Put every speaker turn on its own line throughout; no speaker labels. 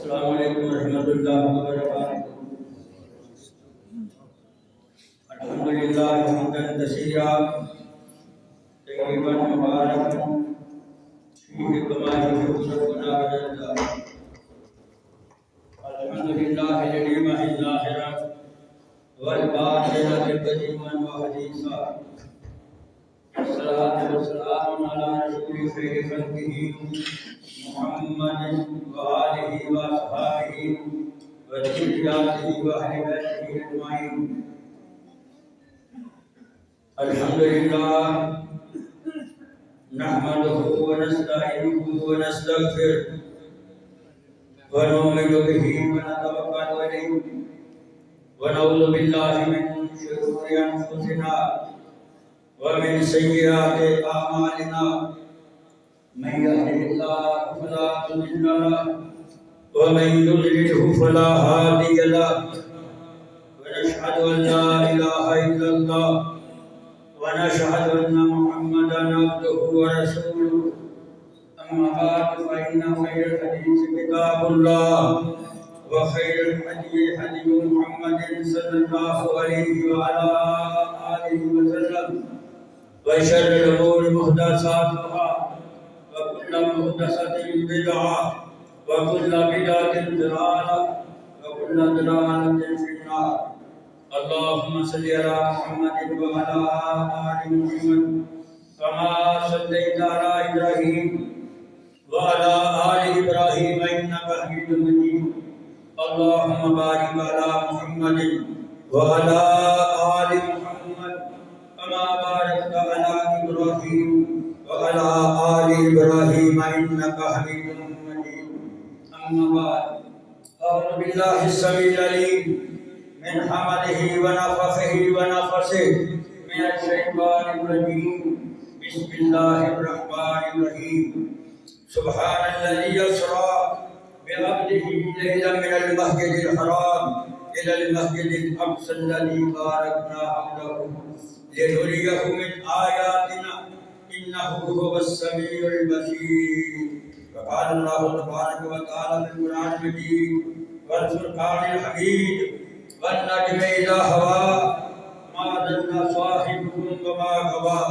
السلام علیکم ورحمۃ اللہ وبرکاتہ۔ الحمدللہ حمدا کثیرا طیبا مبارکا فیہ کما یحب ربنا وجل۔ الحمدللہ الذی محی الظاہر والباطن قدیما وحدیثا، والصلاة والسلام علی رسول خیر خلقہ محمد وآلہ وصحبہ وذریاتہ وأہل بیتہ اجمعین۔ الحمدللہ نحمدہ ونستعینہ ونستغفرہ ونؤمن بہ ونتوکل علیہ ونعوذ باللہ من شرور انفسنا ومن سیئات اعمالنا، من يهده الله فلا مضل له ومن يضلل فلا هادي له، ونشهد ان لا اله الا الله ونشهد ان محمدا عبده ورسوله. اما بعد فان خير الحديث كتاب الله وخير الهدي هدي محمد صلى الله عليه وعلى اله وسلم، وشر الامور محدثاتها وكل محدثة بدعة وكل بدعة ضلالة وكل ضلالة في النار. اللهم صل على محمد وعلى آل محمد كما صليت على إبراهيم وعلى آل إبراهيم إنك حميد مجيد. اللهم بارك على محمد وعلى آل محمد كما باركت على إبراهيم وعلى آل إبراهيم إنك حميد مجيد. أما بعد، أعوذ بالله السميع العليم من حمده ونفخه ونفثه من الشيطان الرجيم. بسم الله الرحمن الرحيم. سبحان الذي أسرى بعبده ليلا من المسجد الحرام إلى المسجد الأقصى الذي باركنا حوله لنريه من آياتنا إنه هو السميع البصير. وقال الله تبارك وتعالى في القرآن المجيد والفرقان الحميد: والنجم إذا هوى ما ضل صاحبكم وما غوى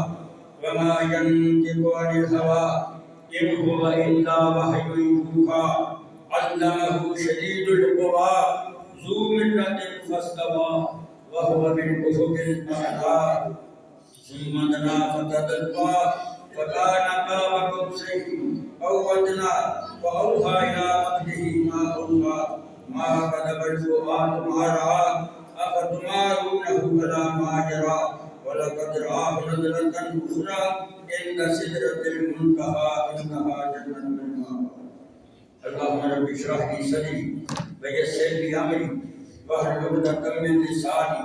وما ينطق عن الهوى إن هو إلا وحي يوحى علمه شديد القوى ذو مرة فاستوى وهو بالأفق الأعلى ثم دنا فتدلى فكان قاب قوسين أو أدنى فأوحى إلى عبده ما أوحى ما كذب الفؤاد ما رأى أفتمارونه على ما يرى ولقد رآه نزلة أخرى عند سدرة المنتهى إنها جنة المأوى. اللهم رب اشرح لي صدري ويسر لي أمري واحلل عقدة من لساني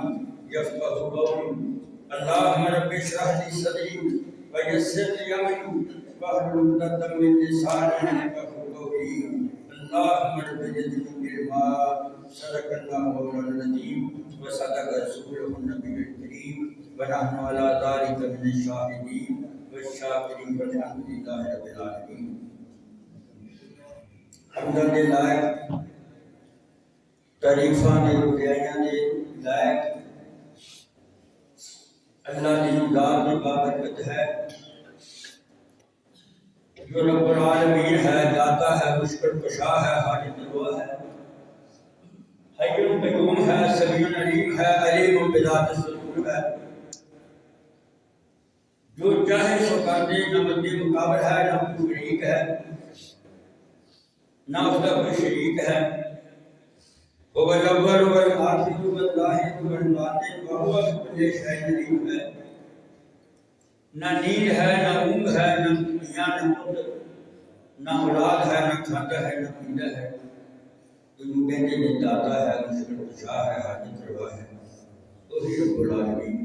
يفقهوا قولي. اللهم رب اشرح لي صدري ويسر لي امري واحلل عقدة من لساني يفقهوا قولي. اللهم رب زدني علما. صدق الله مولانا العظيم وصدق رسوله النبي الكريم ونحن على ذلك من الشاهدين والشاكرين والحمد لله رب العالمين. حمداں دے لائق، تعریفاں دے رکیاں دے لائق اللہ کی ذات کی بابرکت ہے جو رب العالمین ہے، داتا ہے، مشکل کشا ہے، حاجت روا ہے، حی قیوم ہے، سمیع علیم ہے، علیم بذات الصدور ہے، جو چاہے سو کر دے، نہ مدی مقابل ہے، نہ کوئی شریک ہے، نہ اس کا کوئی شریک ہے. وہ الاول والآخر والظاہر والباطن وہو بکل شیء علیم ہے. نہ نیند ہے، نہ اونگ ہے، نہ دنیا، نہ خود، نہ اولاد ہے، نہ کھاتا ہے، نہ پیندا ہے. تو یوں کہتے ہیں داتا ہے، مشکل کشا ہے، حاجت روا ہے، وہی رب العالمین.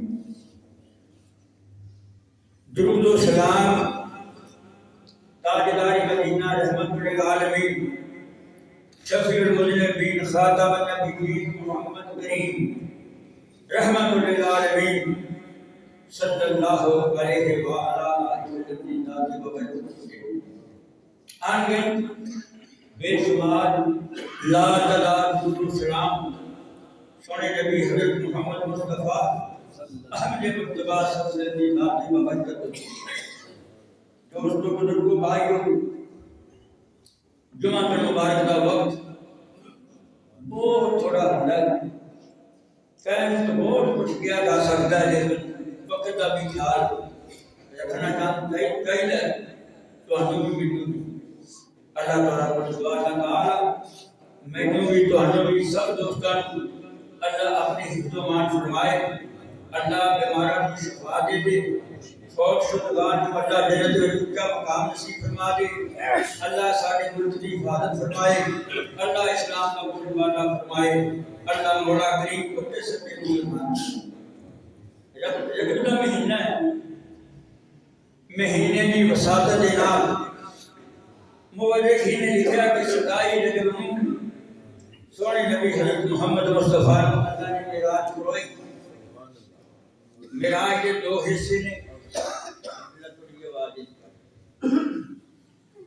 درود و سلام تاجدار مدینہ رحمت للعالمین شفیع المذنبین خاتم النبیین محمد کریم رحمت للعالمین صلی اللہ علیہ وآلہ وسلم. آنگن بے شمار لا تدار السلام سونے نبی حضرت محمد مصطفیٰ احمد مصطفیٰ صلی اللہ علیہ وسلم دوستوں بزرگوں بھائیوں جمعہ کا مبارک کا وقت بہت تھوڑا ہوتا ہے کہنے تو بہت کچھ کیا جا سکتا ہے لیکن وقت کا بھی خیال رکھنا چاہیے تو ہمیں بھی ملوں اللہ تعالیٰ کو سبحانہ تعالیٰ میں بھی تو ہمیں بھی سب دوستوں اللہ اپنے حفظ و مان فرمائے اللہ بیماروں کی شفا دے دے فوت شدگان کو اللہ جنت و کا مقام نصیب فرما دے اللہ سارے ملک کی حفاظت فرمائے اللہ اسلام کا قربانہ فرمائے اللہ مولا کریم کو سے پہ رجب کا مہینہ ہے مہینے کی وساطت دینا مورخین نے لکھا کہ 27 رجب کو سونے نبی حضرت محمد مصطفیٰ اللہ نے معراج کروائی معراج کے دو حصے نے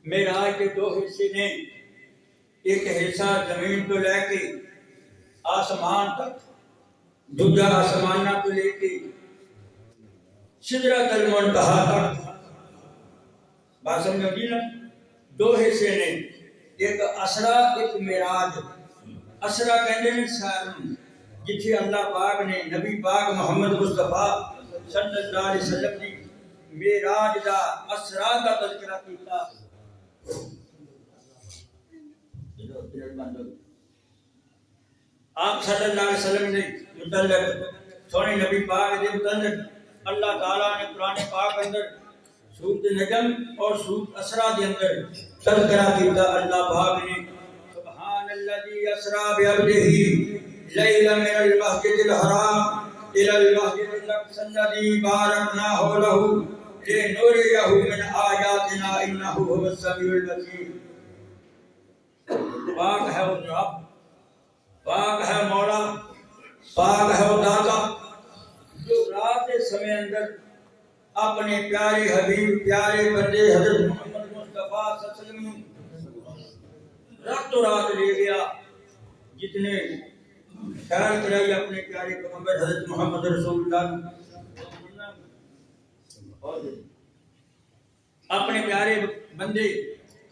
معراج کے دو حصے نے ایک حصہ زمین کو لے کے آسمان تک دوسرا آسمان کو لے کے سدرۃ المنتہا تک بات سمجھ نا دو حصے نے ایک اسرا ایک معراج اسرا کہتے ہیں ساروں جتھے اللہ پاک نے نبی پاک محمد مصطفیٰ صلی اللہ علیہ وسلم کی معراج دا اسرا دا تذکرہ کیتا آپ صلی اللہ علیہ وسلم نے متعلق سونے نبی پاک دے متعلق اللہ تعالیٰ نے قرآن پاک اندر سورۃ نجم اور سورۃ اسرا دے اندر تذکرہ کیتا اللہ پاک نے سبحان الذی اسرا بعبدہ لیلا من المسجد الحرام الى المسجد الاقصى الذي باركنا حوله لنريه من آیاتنا انه هو السمیع البصیر پاک ہے وہ رب پاک ہے مولا پاک ہے وہ داتا جو رات کے سمے اندر اپنے پیارے حبیب پیارے بندے حضرت محمد مصطفیٰ صلی اللہ علیہ وسلم رات رات لے گیا جتنے خیر کرائی اپنے پیارے پیغمبر حضرت محمد رسول اللہ اپنے پیارے بندے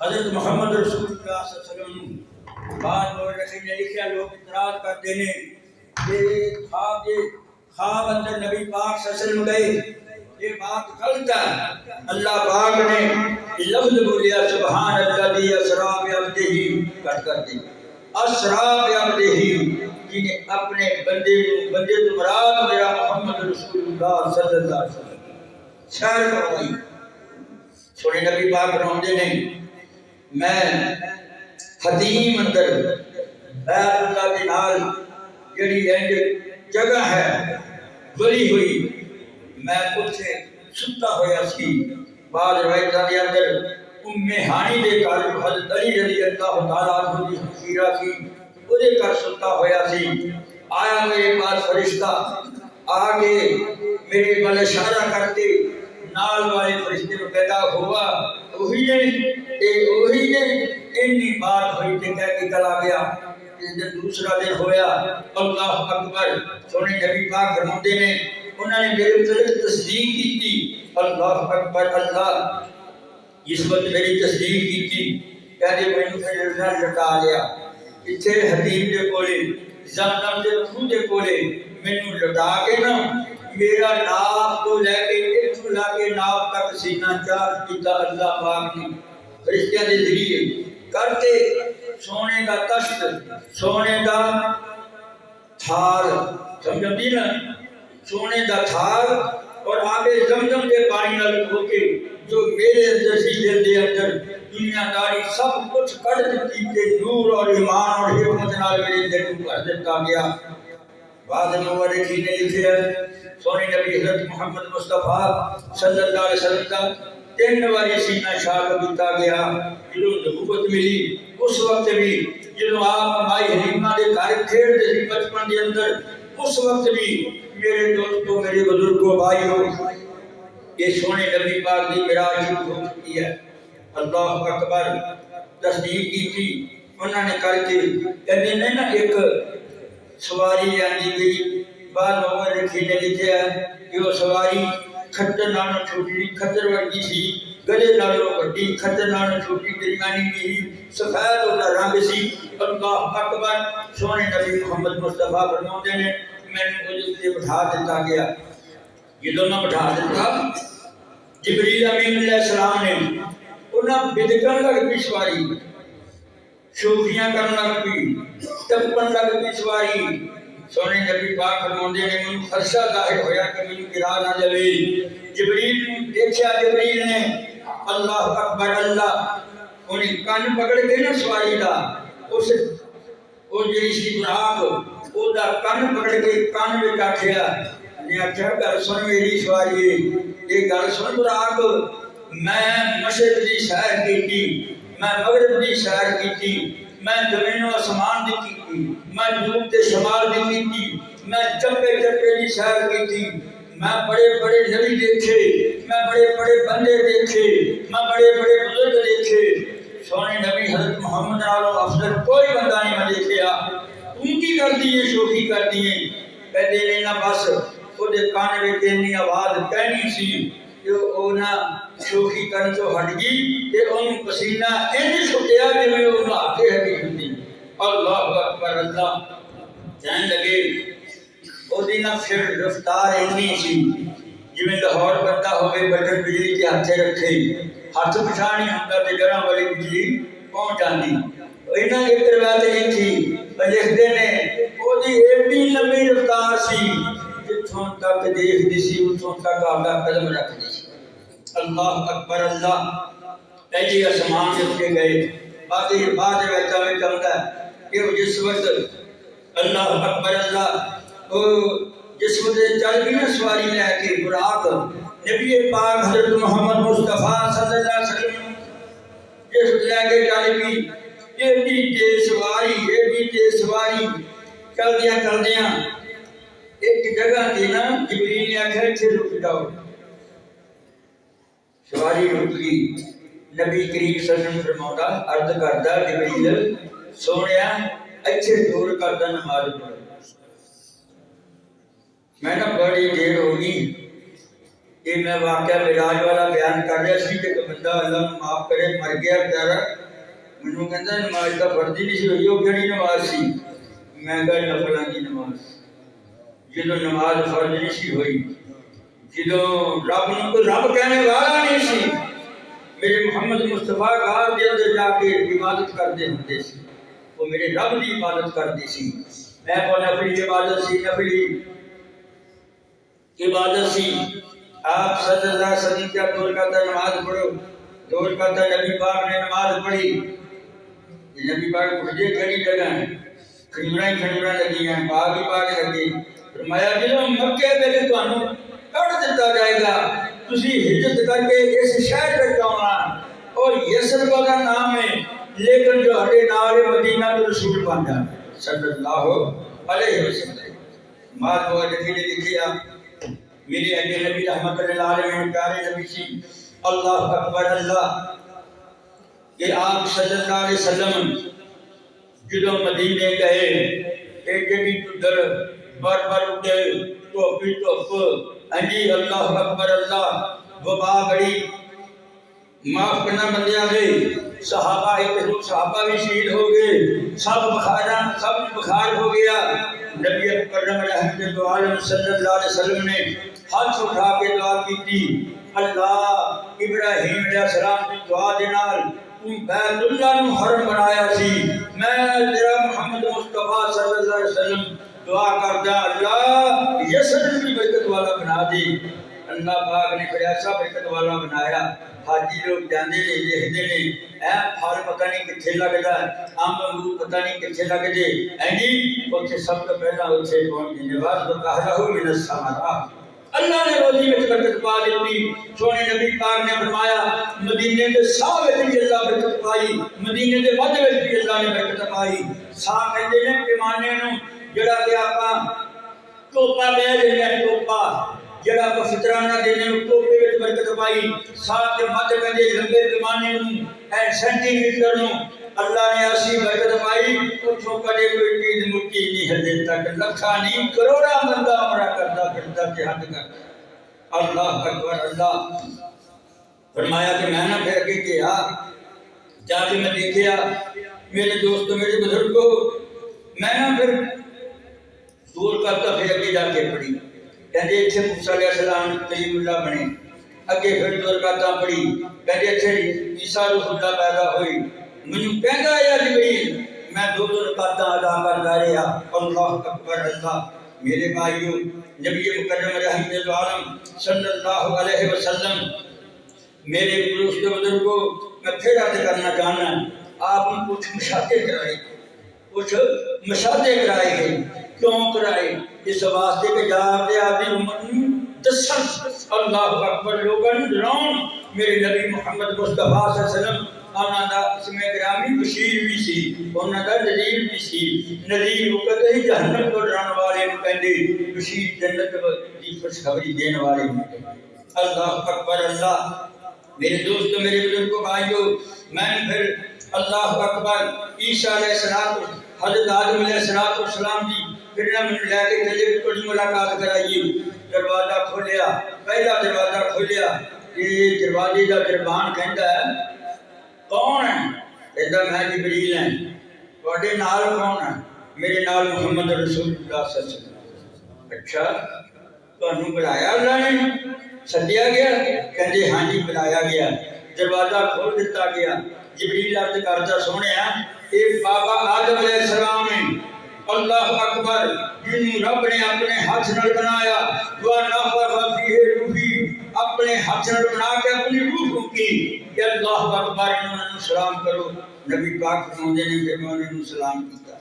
حضرت محمد رسول اللہ صلی اللہ علیہ وسلم بعد مورخین نے لکھا لوگ اعتراض کرتے ہیں کہ خواب اندر نبی پاک صلی اللہ علیہ وسلم گئے یہ بات غلط ہے اللہ پاک نے لفظ بولیا سبحان الذی اسرا بعبدہ کٹ کر دیں اسرا بعبدہ جنہیں اپنے بندے تو مراد میرا محمد رسول اللہ صلی اللہ علیہ وسلم شعر کروائی سونے نبی پاک روندے نہیں میں حدیم اندر بیت اللہ کے نال جڑی اینڈ جگہ ہے بری ہوئی میں اتھے ستا ہویا سی بعض روایتاں دے اندر ام ہانی دے گھر حضرت علی رضی اللہ تعالیٰ عنہ دی ہمشیرہ سی اودے گھر ستا ہویا سی آیا میرے پاس فرشتہ آگے میرے بل اشارہ کرتے نال والے فرشتے کو پیدا ہوا وہی نے اتنی بات ہوئی کہ کہہ کے چلا گیا دوسرا دن ہویا اللہ اکبر سونے نبی پاک فرماتے نے انہوں نے میرے متعلق تصدیق کی تھی اللہ اکبر اللہ اس وقت میری تصدیق کی تھی کہتے میں نے لٹا لیا اتھے حدیب دے کولے زمزم دے خود دے کولے میں نے لٹا کے نا میرا ناف تو لے کے اتھو لا کے ناف تک سینہ چار کیتا اللہ پاک نے فرشتیاں دے ذریعے کرتے سونے کا تشت سونے کا تھال سمجھتی نا سونے کا تھال اور آگے زمزم کے پانی نہ ہو کے جو میرے اندر سیدھے دے اندر دنیا داری سب کچھ کر دیتی کہ نور اور ایمان اور حکمت نال میرے دل کو حضرت آ گیا بعد مورخین نے لکھا سونے نبی حضرت محمد مصطفیٰ صلی اللہ علیہ وسلم کا 3 باری سینہ شاہ بیتا گیا جدوں نبوت ملی اس وقت بھی جدوں آپ مائی حلیمہ دے گھر کھیڑتے تھے بچپن دے اندر اس وقت بھی میرے دوستوں میرے بزرگوں بھائیوں یہ سونے نبی پاک دی معراج ہو چکی ہے اللہ اکبر تصدیق کی تھی انہوں نے کر کے کہتے ہیں نا ایک سواری آندی گئی بعد لوگوں نے لکھا ہے کہ وہ سواری کھٹر نالوں چھوٹی کھٹر ورگی سی گلے نالوں بڑی کھٹر نالوں چھوٹی درمیانی کی سفید ہوتا رنگ سی اللہ اکبر سونے نبی محمد مصطفیٰ فرماتے ہیں میں نے مجھے بٹھا دیتا گیا جدوں میں بٹھا دیتا جبریل امین علیہ السلام نے انہاں بدکن لگ پی سواری شوخیاں کرنا لگ پی ٹپن لگ پی سواری سونے نبی پاک فرماندے نے من خدشہ ظاہر ہویا کہ من گرا نہ جوے جبریل دیکھا جبریل نے اللہ اکبر اللہ انہیں کان پکڑ کے نا سواری دا اس او جڑی سی براق او دا کان پکڑ کے کان وچ آکھیا نے آکھیا گل سن میری سواری یہ گل سن براق میں مشرق دی سیر کیتی میں مغرب دی سیر کیتی میں زمین و آسمان دی کیتی میں جنوب تے شمال دی کیتی میں چپے چپے دی سیر کیتی میں بڑے بڑے نبی دیکھے میں بڑے بڑے بندے دیکھے میں بڑے بڑے بزرگ دیکھے سونے نبی حضرت محمد نالوں افضل کوئی بندہ نہیں میں دیکھیا ان کی کر دیئے شوخی کر دیئے کہتے لینا بس وہ دے کان میں تینی آواز کہنی سی جو اونا شوخی کرن تو ہٹ گئی کہ ان پسینہ این چھٹیا کہ میں انہوں آتے ہیں بھی ہوتی اللہ اکبر اللہ جائن لگے وہ دینا پھر رفتار اینی سی جو میں لاہور بندہ ہوئے بٹر بجلی کے ہاتھے رکھے ہاتھ پچھانی ہوتا تے گرام والی بجلی پہنچ جاندی انہاں ایک روایت نہیں تھی لکھتے نے وہ دی ایڈی لمبی رفتار سی جتھوں تک دیکھ دی سی اتھوں تک آگا قدم رکھ دی سی اللہ اکبر اللہ پہلی آسمان کے اٹھے گئے بعد ویچا میں کمتا ہے کہ وہ جس وقت اللہ اکبر اللہ جس وقت چل بھی نہ سواری لے کے براق نبی پاک حضرت محمد مصطفیٰ صلی اللہ علیہ وسلم جس وقت لے کے چل بھی ایڈی تیز سواری چل دیاں ایک جگہ دینا جبریل نے آخر سے رک جاؤ سواری رک گئی نبی کریم صلی اللہ علیہ وسلم فرماتا عرض کرتا جبریل سونیا اچھے دور کرتا نماز پڑھو میں نے بڑی دیر ہوگی کہ میں واقعہ مراج والا بیان کر رہا سی کہ بندہ اللہ معاف کرے مر گیا بیچارہ منو کہندا نماز دا فرض نہیں سی ہوئی وہ کیڑی نماز سی میں کہا نفلاں دی نماز جدوں نماز فرض نہیں سی ہوئی جدوں رب نوں کوئی رب کہنے والا نہیں سی میرے محمد مصطفیٰ غار دے اندر جا کے عبادت کرتے ہوندے سی وہ میرے رب دی عبادت کرتے سی میں کو نفلی عبادت سی نفلی عبادت سی آپ صلی اللہ علیہ وسلم کیا دور کرتا نماز پڑھو دور کرتا نبی پاک نے نماز پڑھی نبی پاک پڑھے کھڑی جگہ ہیں کھنجوراں لگی ہیں پاک ہی پاک لگی فرمایا جدوں مکے پہ تو انہوں کٹ دیتا جائے گا تسی ہجرت کر کے اس شہر میں آنا اور یسرب کا نام ہے لیکن جو ہٹے نال مدینہ تو رسول بن جائے صلی اللہ علیہ وسلم مات ہوا جی نے لکھیا میرے اہل نبی رحمت اللہ علیہ پیارے نبی سی اللہ اکبر اللہ کہ آپ صلی اللہ علیہ وسلم جدوں مدینے گئے ایک جگہ در بار بار اٹھے ٹوپی ٹوپ انجی اللہ اکبر اللہ وبا بڑی معاف کرنا بندیاں دے صحابہ ایک صحابہ بھی شہید ہو گئے سب بخار ہو گیا نبی اکرم رحمت عالم صلی اللہ علیہ وسلم نے ہاتھ اٹھا کے دعا کی تھی اللہ ابراہیم علیہ السلام کی دعا دے نال بیت اللہ نو حرم بنایا سی میں تیرا محمد مصطفیٰ صلی اللہ علیہ وسلم دعا کردا اللہ یسرب کی برکت والا بنا دے اللہ پاک نے بڑا ایسا برکت والا بنایا حاجی لوگ جاندے نے دیکھدے نے اے پھل پتہ نہیں کتھے لگدا امب امرود پتہ نہیں کتھے لگدے جی اوتھے سب تو پہلا اوتھے پہنچ جنے بعد بقاہ من السماء اللہ نے روزی میں برکت پا دی سونے نبی پاک نے فرمایا مدینے کے ساہ وچ بھی اللہ برکت پائی مدینے کے وجہ وچ بھی اللہ نے برکت پائی ساہ کہندے نے پیمانے نو جڑا کہ آپاں ٹوپا لے جڑا ٹوپا جڑا فطرانہ دینے ٹوپے وچ برکت پائی ساتھ مد کندے لمبے پیمانے اے سینٹی میٹر نو اللہ نے ایسی برکت پائی اتھوں کدے کوئی چیز مٹی نہیں ہلے تک لکھا نہیں کروڑا بندہ عمرہ کرتا پھرتا جہاد کرتا اللہ اکبر اللہ فرمایا کہ میں نہ پھر کے گیا جا کے میں دیکھیا میرے دوستوں میرے بزرگوں میں نہ پھر دور کرتا پھر اگے جا کے پڑھی کہتے اتنے موسیٰ علیہ السلام کلیم اللہ بنے اگے پھر دور کرتا پڑھی کہتے اتنے عیسیٰ روح اللہ پیدا ہوئی مجھے کہتا ہے یا جبریل میں دو رکعتاں ادا کرتا رہا اللہ اکبر اللہ میرے بھائیوں نبی مکرم رحمت العالم صلی اللہ علیہ وسلم میرے دوست بزرگوں میں پھر عرض کرنا چاہنا آپ نے کچھ مشاہدے کرائے گئے کیوں کرائے اس واسطے کہ جاب دے آدھی امت دسن اللہ اکبر لوگن ڈراؤن میرے نبی محمد مصطفیٰ صلی اللہ علیہ وسلم آنا دا اسم گرامی بشیر بھی سی آنا دا نذیر بھی سی نذیر وہ کہتے ہی جہنم کو ڈران والے مکندے بشیر جنت کی خوشخبری دین والے مکندے اللہ اکبر اللہ میرے دوستو میرے بزرگوں بھائیوں میں پھر اللہ اکبر عیسیٰ علیہ السلام حضرت آدم علیہ السلام کی پھر نہ میں لے کے چلے کوئی ملاقات کرائیے دروازہ کھولیا پہلا دروازہ کھولیا یہ دروازے کا دربان کہندا ہے کون ہے ادھر میں جبریل ہیں تواڈے نال کون ہے میرے نال محمد رسول اللہ صلی اللہ علیہ وسلم اچھا تانوں بلایا اللہ نے سدیا گیا کہندے ہاں جی بلایا گیا دروازہ کھول دیتا گیا جبریل عرض کرتا سونیا اے بابا آدم علیہ السلام نے اللہ اکبر جنہوں رب نے اپنے ہاتھ نال بنایا وَنَفَخَ فِيهِ رُوحِي اپنے ہاتھ نال بنا کے اپنی روح کو کی کہ اللہ اکبر انہوں نے سلام کرو نبی پاک فرماتے نے پھر میں انہوں نے سلام کیتا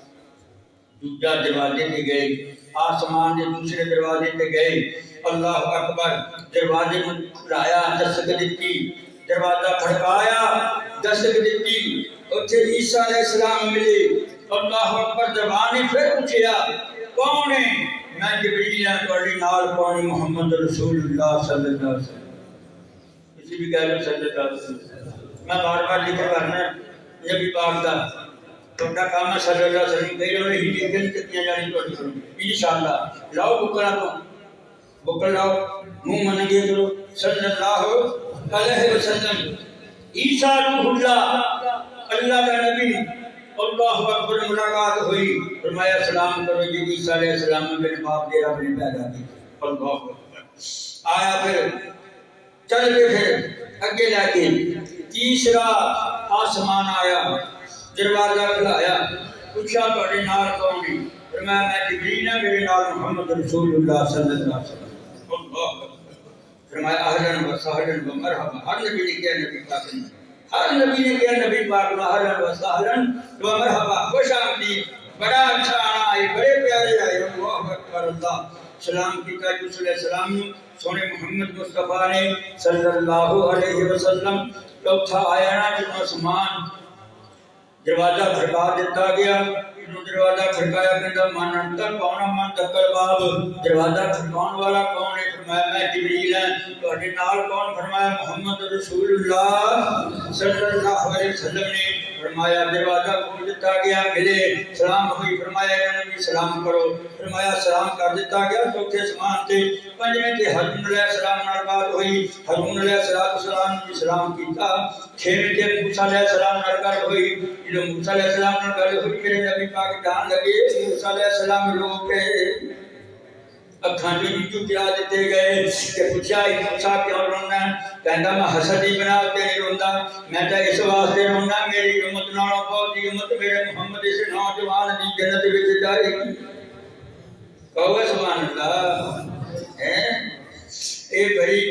دوسرا دروازے پہ گئے آسمان کے دوسرے دروازے پہ گئے اللہ اکبر دروازے میں کھلایا دستک دیتی دروازہ کھڑکایا دستک دیتی اتھے عیسیٰ علیہ السلام ملے اللہ اکبر زبانی پھر پوچھیا کون ہے میں جبریل ہوں تواڈے نال کون محمد رسول اللہ صلی اللہ علیہ وسلم کسی بھی کہہ لو صلی اللہ علیہ وسلم میں بار بار ذکر کرنا نبی پاک دا تھوڑا کام ہے صلی اللہ علیہ وسلم کئی لوگ ہی دن کتنی جانی تھوڑی کروں انشاءاللہ لاؤ بکرا تو بکر لاؤ منہ منگے کرو صلی اللہ علیہ وسلم عیسیٰ روح اللہ کا نبی اللہ اکبر ملاقات ہوئی فرمایا سلام کرو جی عیسیٰ علیہ السلام میں میرے باپ دے رب نے پیدا کی اللہ اکبر آیا پھر چل کے پھر اگے جا کے تیسرا آسمان آیا دروازہ کھلایا پوچھا تواڈے نال کون ہے فرمایا میں جبریل ہوں میرے نال محمد رسول اللہ صلی اللہ علیہ وسلم اللہ اکبر فرمایا اہلا و سہلا و مرحبا ہر نبی نے کیا نبی پاک نے ہر نبی نے کیا نبی پاک نے اہلا و سہلا و مرحبا خوش آمدید بڑا اچھا آنا آئے بڑے پیارے آئے اللہ اکبر اللہ سلام کیتا یوسف علیہ السلام نے سونے محمد مصطفیٰ نے صلی اللہ علیہ وسلم چوتھا آیا نا جنہوں آسمان دروازہ کھڑکا دیتا گیا دروازہ کھڑکایا کہندا من انتر کون من تکل باب دروازہ کھڑکاؤن والا کون ہے فرمایا میں جبریل ہوں تواڈے نال کون فرمایا محمد رسول اللہ صلی اللہ علیہ وسلم نے فرمایا دروازہ کھول دیتا گیا ملے سلام ہوئی فرمایا نبی سلام کرو فرمایا سلام کر دیتا گیا چوتھے آسمان تے پنجویں تے ہارون علیہ السلام نال بات ہوئی ہارون علیہ السلام نے سلام کیتا چھویں تے موسیٰ علیہ السلام نال گل ہوئی جو موسیٰ علیہ السلام نال گل ہوئی میرے نبی پاک جان لگے موسیٰ علیہ السلام رو کے اکھاں جو نیچو گرا دیتے گئے کہ پوچھا موسیٰ کیوں رونا کہندا میں حسد ہی بنا کے نہیں روندا میں تے اس واسطے رونا میری امت نالوں بہت امت میرے محمد اس نوجوان دی جنت وچ جائے گی کہو سبحان اللہ ہے اے بڑی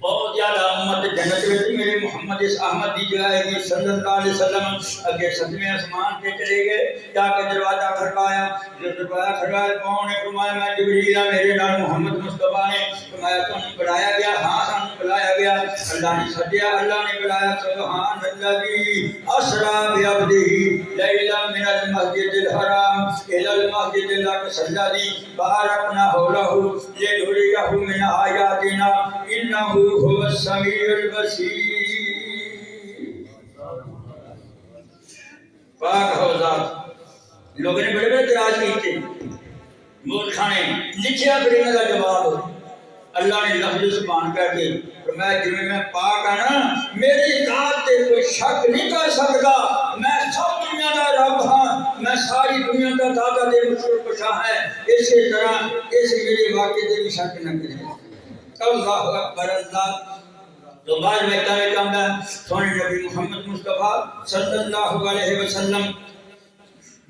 بہت زیادہ امت جنت وچ میرے محمد اس احمد دی جائے گی صلی اللہ علیہ وسلم اگے ستویں آسمان تے چلے گئے جا کے دروازہ کھڑکایا جو دروازہ کھڑکایا کون ہے فرمایا میں جبریل ہوں میرے نال محمد مصطفیٰ نے فرمایا تم بلایا گیا ہاں سانوں بلایا گیا، اللہ نے سدیا، اللہ نے بلایا، سبحان الذی اسرا بعبدہ لیلا من المسجد الحرام الی المسجد الاقصی الذی بارکنا حولہ لنریہ من آیاتنا انہ هو السمیع البصیر۔ پاک ہو ذات۔ لوگوں نے بڑے بڑے اعتراض کیتے، مول کھانے لکھیا پھر انہاں دا جواب اللہ نے لفظ زبان کر کے فرمایا جی میں پاک ہاں نا، میری ذات تے کوئی شک نہیں کر سکتا، میں سب دنیا دا رب ہاں، میں ساری دنیا دا دادا تے مشکل کشا ہے، اسی طرح اس میرے واقعے تے بھی شک نہ کرے۔ اللہ اکبر اللہ۔ تو بعد میں کہتا ہے سونے نبی محمد مصطفیٰ صلی اللہ علیہ وسلم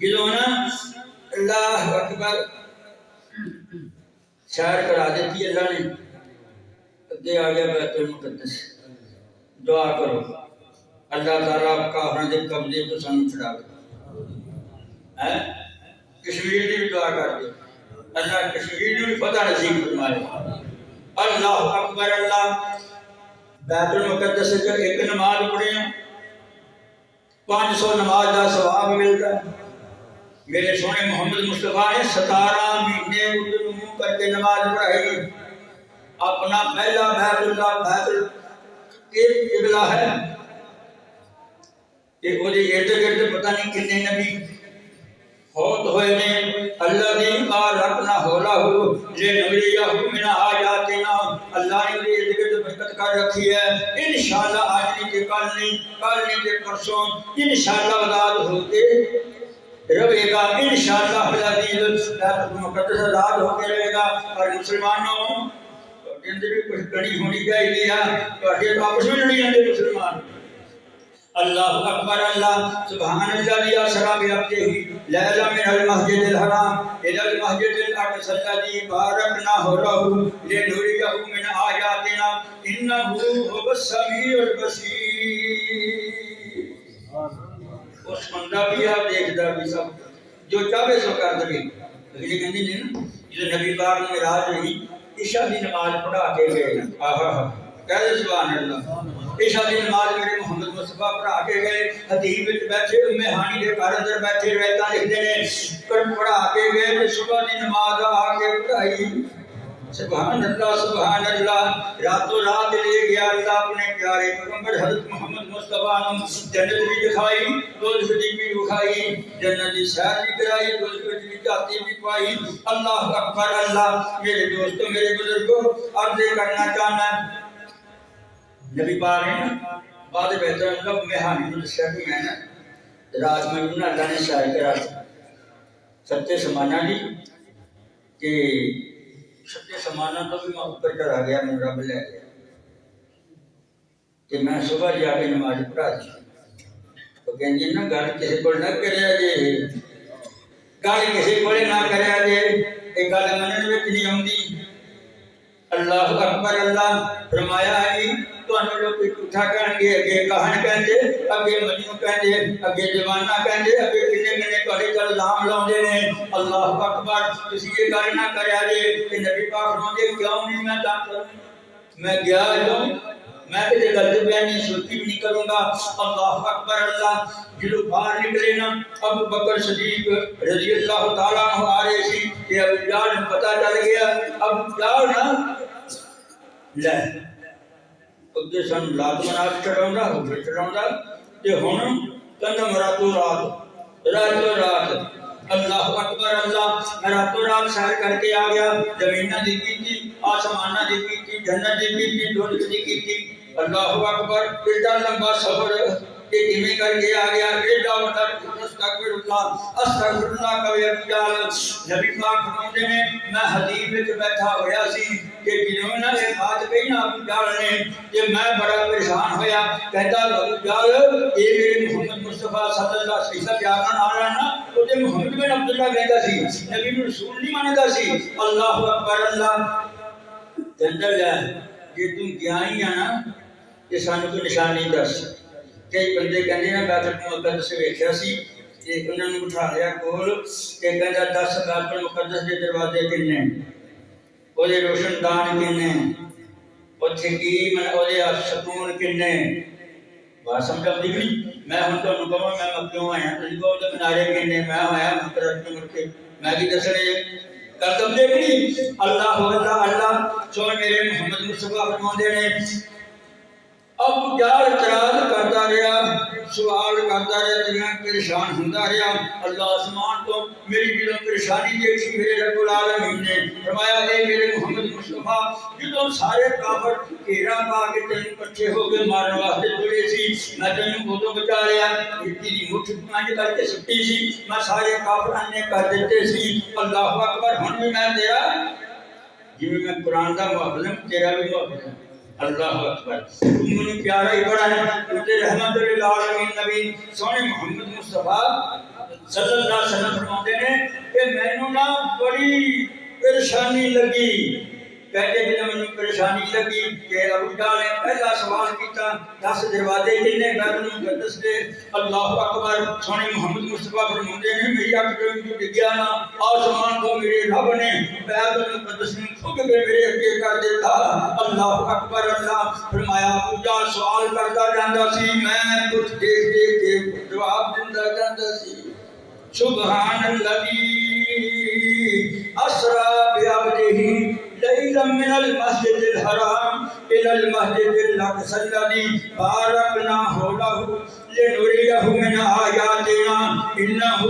جدوں نا اللہ اکبر شاعر کرا دیتی اللہ نے، اگے آ گیا بیت المقدس، دعا کرو اللہ تعالیٰ کافروں کے قبضے کو سانو چھڑا دے، کشمیر کی بھی دعا کر دے اللہ کشمیر کی بھی فتح نصیب فرمائے۔ اللہ اکبر اللہ۔ بیت المقدس سے ایک نماز پڑھے 500 نماز کا ثواب ملتا ہے۔ میرے سونے محمد مصطفیٰ نے 17 مہینے اردو منہ کر کے نماز پڑھائی۔ اپنا پہلا بیت اللہ بیت قبلہ ہے کہ وہ ارد گرد پتہ نہیں کتنے نبی فوت ہوئے نے۔ الذی بارکنا حولہ لنریہ من آیاتنا، اللہ نے میرے ارد گرد برکت کر رکھی ہے، انشاءاللہ آج نہیں کہ کل نہیں کہ پرسوں، انشاءاللہ آزاد ہوتے رہے گا، انشاءاللہ العزیز بیت المقدس آزاد ہوتے رہے گا۔ اور مسلمانوں اندر بھی کچھ کڑی ہونی چاہیے، آپس میں لڑی جاتے مسلمان۔ اللہ اکبر اللہ۔ سبحان الذی اسری بعبدہ لیلا من المسجد الحرام الی المسجد الاقصی الذی بارکنا حولہ لنریہ من آیاتنا انہ هو السمیع البصیر۔ اس بندہ بھی آپ دیکھتا بھی سب جو چاہے سو کر دے، لیکن کہندے نہیں نا جو نبی پاک نے معراج ہوئی عشاء دی نماز پڑھا کے گئے، کہہ سبحان اللہ، عشاء دی نماز میرے محمد مصطفیٰ پڑھا کے گئے، حدیث وچ بیٹھے ام ہانی دے گھر اندر بیٹھے روایتاں لکھدے نے پڑھا کے گئے تے صبح دی نماز آ کے پڑھائی۔ سبحان اللہ، راتوں رات لے گیا اللہ اپنے پیارے پیغمبر حضرت محمد مصطفیٰ نے جنت بھی دکھائی، دوزخ بھی دکھائی، جنت کی سیر بھی کرائی، دوزخ کی جاتی بھی پائی۔ اللہ اکبر اللہ۔ میرے دوستوں میرے بزرگوں عرض کرنا چاہنا نبی پاک نے بعد بہتر اللہ مہانی کو دسیا کہ میں رات میں اللہ نے شاعر کرا سچے سمانا دی کہ سچے سمانا تو بھی میں اوپر کر آ گیا، میں رب لے گیا کہ میں صبح جا کے نماز پڑھا دی۔ تو کہیں نا گل کسی کو نہ کریا جے، گل کسی کو نہ کریا جے، یہ گل منن وچ نہیں آؤندی۔ اللہ اکبر اللہ۔ فرمایا ہے تانوں لوگ جھوٹا کہن گے، اگے کہن کہندے، اگے مجنون کہندے، اگے دیوانہ کہندے، اگے کنے کنے تہاڈے تے الزام لاؤندے نے۔ اللہ اکبر۔ تسی یہ گل نہ کریا جے کہ نبی پاک فرماندے کیوں نہیں میں تا کروں، میں گیا ہوں، میں کتے غلط بیانی سوچی بھی نہیں کروں گا۔ اللہ اکبر اللہ۔ جلو باہر نکلے نا ابو بکر صدیق رضی اللہ تعالیٰ عنہ آ رہے سی کہ ابو جہل پتہ چل گیا، ابو جہل نا لے اگے سن لات منات چڑھاؤں ہوگے چڑھاؤں تے ہن کندم راتوں رات۔ اللہ اکبر اللہ۔ میں راتوں رات سیر کر کے آ گیا، زمیناں دی کیتی، آسماناں دی کیتی، جنت دی کیتی، دوزخ دی کیتی۔ اللہ اکبر۔ ایڈا لمبا سفر کہ کیویں کر کے آ گیا، ایڈا وڈا استغفر اللہ کا ویال۔ نبی پاک فرماتے ہیں میں حدیث وچ بیٹھا ہویا سی کہ جنہوں نے یہ بات کہی نا ابو جہل نے کہ میں بڑا پریشان ہویا، کہتا ابو جہل یہ میرے محمد مصطفیٰ صلی اللہ علیہ وسلم جانا آنا نا تو محمد بن عبداللہ کہتا سی، نبی رسول نہیں مانتا سی۔ اللہ اکبر اللہ۔ جندل ہے کہ تم گیا ہی آنا کہ سانو کوئی نشانی دس۔ کئی بندے کہندے نا بیت المقدس ویکھیا سی تے انہاں نوں بٹھا لیا کول کہ کہندا 10 بیت المقدس دے دروازے کنے، او دے روشن دان کنے، اتھے کی میں اولے سکون کنے بات سمجھا دیکھنی میں ہوں تو نکمہ میں مکیوں آیا تو جب وہ کنارے کنے میں آیا مقرر کے مرکے میں کی دسنے کرتب دیکھنی اللہ سونے میرے محمد مصطفیٰ فرمان دینے اب جال اعتراض کرتا رہا سوال کرتا رہا تو میں پریشان ہوتا رہا اللہ آسمان تو میری دلوں پریشانی دیکھی میرے رب العالمین نے فرمایا اے میرے محمد مصطفیٰ جدوں سارے کافر گھیرا پا کے تینوں کٹھے ہو کے مارن واسطے تلے سی میں تینوں ادوں بچا لیا تیری مٹھ پانچ کر کے سٹی سی میں سارے کافر نے کر دیتے سی اللہ اکبر ہن بھی میں تیرا جی میں قرآن دا محافظ ہوں تیرا بھی محافظ ہوں اللہ اکبر تمہیں پیارا ہی بڑا ہے تجھے رحمت للعالمین نبی سونے محمد مصطفیٰ صلی اللہ علیہ وسلم فرماتے ہیں کہ میں نے نا بڑی پریشانی لگی کہتے ہیں میں نے پریشانی لگی کہ ابو جہل نے پہلا سوال کیتا 10 دروازے کنے گردن دس دے اللہ اکبر سونے محمد مصطفیٰ فرماتے ہیں میری اکھ جو ڈگیا نا آسمان کو میرے رب نے بیت المقدس میں کھود کے میرے اگے کر دیتا اللہ اکبر اللہ فرمایا ابو جہل سوال کرتا جاندا سی میں کچھ دیکھ دیکھ کے جواب دیندا جاندا سی سبحان الذی اسرا بعبده ليلا من المسجد الحرام الى المسجد الاقصى الذي باركنا حوله لنريه من آياتنا انه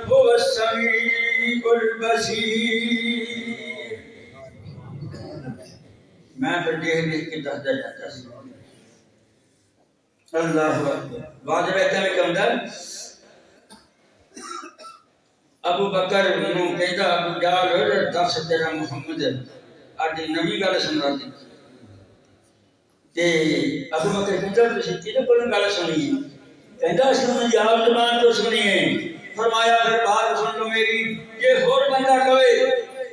هو السميع البصير میں پھر دیکھ کے دستا جاتا سی اللہ اکبر بعد رہتا میں کہتا ابو بکر نو کہتا ابو جہل دس تیرا محمد اج نویں گل سنا دی تے ابو بکر کہتا تسی کدے کولوں گل سنی کہتا اس نے یاد زبان تو سنی ہے فرمایا پھر بات سن لو میری یہ ہور بندہ کہے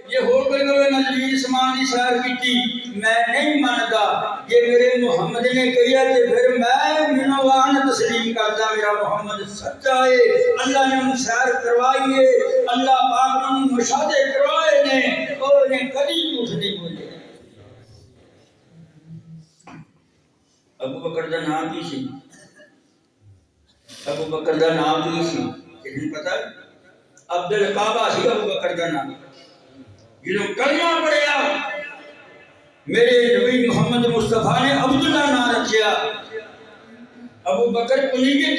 یہ ہور کوئی کہے میں نبی اسمان دی سیر کیتی میں نہیں مانتا یہ میرے محمد نے کہیا تے پھر میں منوان تسلیم کرتا میرا محمد سچا ہے اللہ نے ان سیر کروائی ہے اللہ پاک نے مشاہدے کروائے نے اور نے کبھی جھوٹ نہیں بولے ابو بکر دا نام کی سی ابو بکر دا نام کی سی کسی پتہ عبد القعبہ سی ابو بکر دا نام جنہوں کلمہ پڑھیا میرے نبی محمد مصطفیٰ نے عبداللہ نام رکھیا ابو بکر کنیت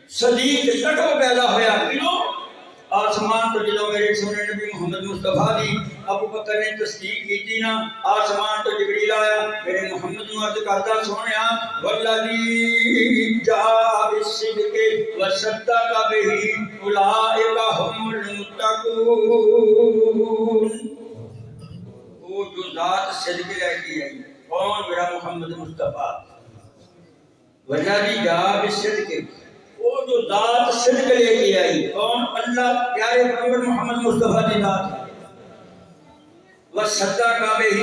صدیق لقب پیدا ہویا کیوں آسمان تو جدو میرے سونے نبی محمد مصطفیٰ دی ابو بکر نے تصدیق کی تھی نا آسمان تو جبریل آیا میرے محمد مرد کرتا سونیا والذی جاء بالصدق وصدق به اولئک هم المتقون وہ جو ذات صدق لے کے آئی کون میرا محمد مصطفیٰ والذی جاء بالصدق وہ جو ذات صدق لے کے آئی کون اللہ پیارے پیغمبر محمد مصطفیٰ کی ذات وصدق به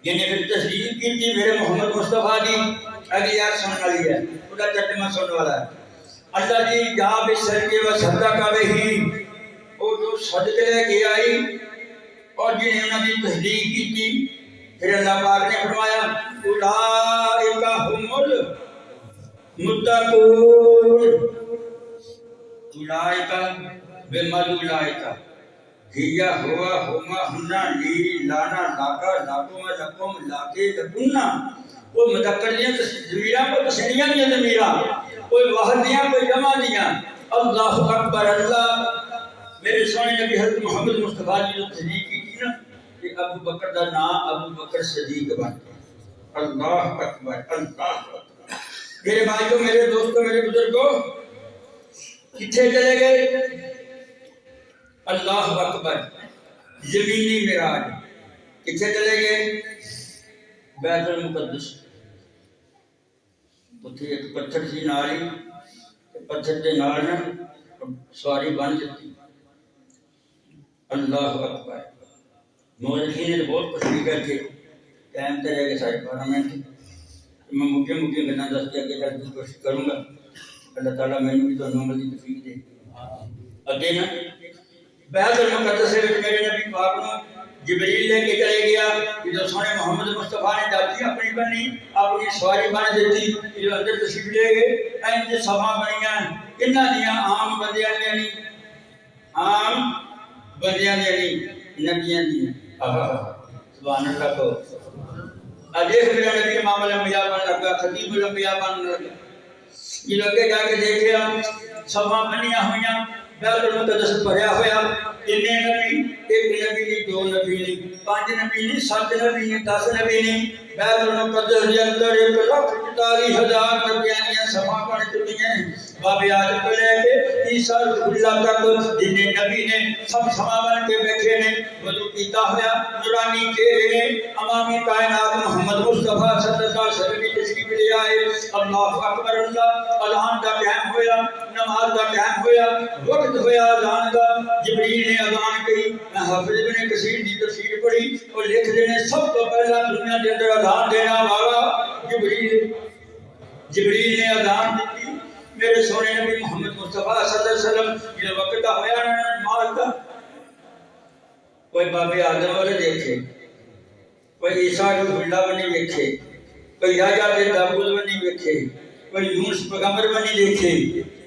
یعنی پھر تصدیق کی تھی میرے محمد مصطفیٰ دی اگلی یاد سننے والی ہے خدا ترجمہ سننے والا ہے اللہ جی جہاں بھی صدق وصدق به وہ جو صدق لے کے آئی اور جنہیں انہوں نے تصدیق کی تھی پھر اللہ پاک نے فرمایا اولئک هم المتقون اولئک بمل اولئک ہیا ہوا ہما ہنا لی لانا لاکا لاکوما لکم لاکے لکنا وہ مذکر دیاں ضمیراں کو تسنیاں دیاں ضمیراں کوئی واحد دیاں کوئی جمع دیاں اللہ اکبر اللہ میرے سونے نبی حضرت محمد مصطفیٰ نے جو تصدیق کی تھی نا کہ ابو بکر دا نام ابو بکر صدیق بن گیا اللہ اکبر اللہ اکبر میرے بھائیوں میرے دوستوں میرے بزرگوں کتھے چلے گئے اللہ اکبر زمینی معراج کتھے چلے گئے بیت المقدس اتھے ایک پتھر سی ناری پتھر دے نال نا سواری بن جاتی اللہ اکبر مورخین نے بہت خوشی کر کے ٹائم تے رہ گئے 12.5 منٹ میں مکے گنا دس کے آگے کرنے کی کوشش کروں گا اللہ تعالیٰ میں بھی تو عمل کی توفیق دے اگے نا بیت المقدس وچ میرے نبی پاک نو جبریل لے کے چلے گیا جو سونے محمد مصطفیٰ نے ڈاکی اپنی بنی اپنی سواری بن دیتی جو اندر تشریف لے گئے این سبھا بنیاں کنہ دیاں عام بندیاں دیاں نہیں عام بندیاں دیاں نہیں نبیاں دیاں سبحان اللہ کو دیکھ میرا نبی امام الانبیاء بن لگا خطیب الانبیاء بن لگا یہ لوگے جا کے دیکھے سبھا بنیاں ہویاں بیت المقدس بھریا ہویا کنے نبی ایک نبی نہیں دو نبی نہیں پانچ نبی نہیں سات نبی نہیں 10 نبی نہیں بیت المقدس کے اندر 1,44,000 نبیاں سبھا بن چکی ہیں باب آدم کو لے کے عیسیٰ اللہ تک جن نبی نے سب سبھا بن کے بیٹھے نے وضو کیتا ہویا نورانی چہرے نے امام کائنات محمد مصطفیٰ صلی اللہ علیہ وسلم کی تشریف لے آئے اللہ اکبر اللہ اذان کا ٹائم ہویا نماز کا ٹائم ہویا وقت ہویا اذان کا جبریل نے اذان کی حافظ ابن کثیر کی تفسیر پڑھی اور لکھ دینے سب تو پہلا دنیا کے اندر اذان دینا والا جبریل نے اذان دی میرے سونے نبی محمد مصطفیٰ صلی اللہ علیہ وسلم یہ وقت کا ہویا نماز کا کوئی باب آدم والے دیکھے کوئی عیسیٰ روح اللہ بنی دیکھے کوئی یحییٰ بن داؤد بنی دیکھے کوئی یونس پیغمبر بنی دیکھے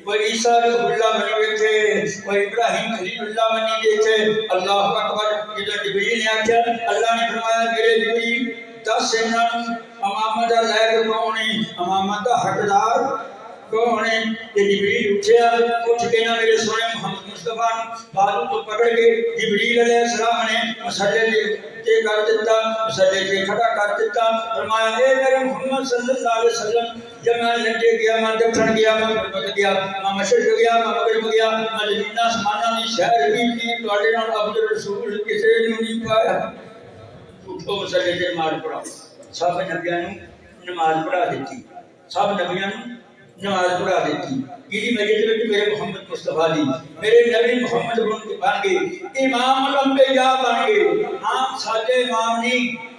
کوئی عیسیٰ روح اللہ بنی دیکھے کوئی ابراہیم خلیل اللہ بنی دیکھے اللہ اکبر یہ جبریل نے آکھا اللہ نے فرمایا میرے جبریل 10 سنن امامت لائق کون ہے امامت حقدار کون ہے یہ جبریل اٹھ کے نہ میرے سونے محمد مصطفیٰ بازو تو پکڑ کے جبریل علیہ السلام نے مسئلے تے کر دیتا مسئلے تے کھڑا کر دیتا فرمایا اے میرے محمد صلی اللہ علیہ وسلم جب میں لٹے گیا میں دکھن گیا میں مغرب گیا میں مشرق گیا میں مغرب گیا میں زمین آسماناں دی شہر بھی نہیں تواڈے نال افضل رسول کسے نے نہیں پایا اٹھو مسئلے تے نماز پڑھاؤ سب نبیاں نوں نماز پڑھا دیتی سب نبیاں نوں نماز پڑھا دیتی کیڑی وجہ تے میرے محمد مصطفیٰ دی میرے نبی محمد بن گئے امام الانبیاء بن گئے ہاں ساڈے امام نہیں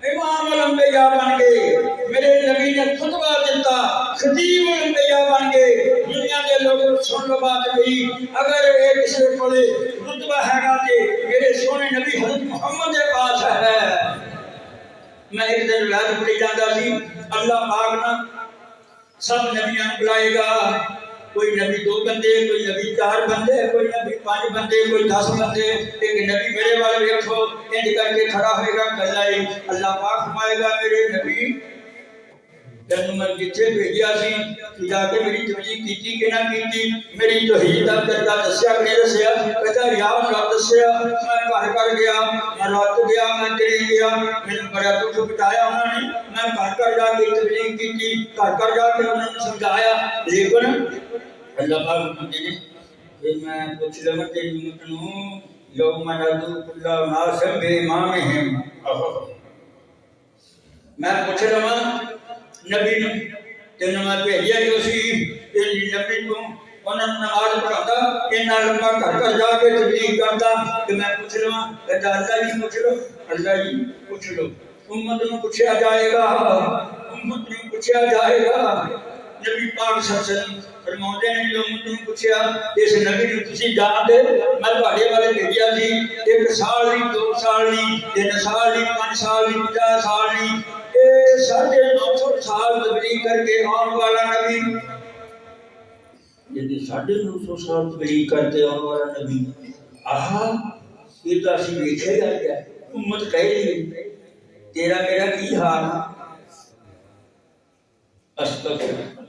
امام الانبیاء بن گئے میرے نبی نے خطبہ دیتا خطیب الانبیاء بن گئے دنیا کے لوگ سن لو بات گئی اگر ایک سے پڑھے رتبہ ہے گا تے میرے سونے نبی حضرت محمد کے پاس ہے میں ایک دن رات پڑھی جاندا سی اللہ پاک نہ سب نبیاں بلائے گا کوئی نبی 2 بندے کوئی نبی 4 بندے کوئی نبی 5 بندے کوئی 10 بندے ایک نبی میرے والے دیکھو انج کر کے کھڑا ہوئے گا کلائی اللہ پاک فرمائے گا میرے نبی تینوں میں جتھے بھیجیا سی تو جا کے میری تبلیغ کیتی کہ نہ کیتی میری توحید دا کرتا دسیا کہ نہیں دسیا کہتا یا اللہ دسیا میں گھر گیا میں رات گیا میں دلی گیا میں بڑا دکھ بتایا انہوں نے میں گھر جا کے تبلیغ کیتی گھر جا کے انہوں نے سمجھایا لیکن اللہ پاک نے پھر میں پوچھ لوں تیری امت نوں یوم ندعو کل اناس بامامہم میں پوچھ لوں نبی نے تینوں میں بھیجیا جو سی تیری نبی کو انہوں نے نماز پڑھاتا اتنا لمبا گھر جا کے تبلیغ کرتا کہ میں پوچھ لوں کہتا اللہ جی پوچھ لو اللہ جی پوچھ لو امت نے پوچھا جائے گا امت نے پوچھا جائے گا نبی پاک صلی اللہ علیہ وسلم فرماتے ہیں جو امت نے پوچھا اس نبی نے تسی جان دے میں تواڈے والے بھیجیا سی 1 سال نہیں 2 سال نہیں 3 سال نہیں 5 سال نہیں 50 سال نہیں 950 سال تبلیغ کر کے آنے والا نبی یعنی 950 سال تبلیغ کرتے آنے والا نبی آہا یہ تو اسی ویکھے گا کیا امت کہے گی تیرا میرا کی حال استغفر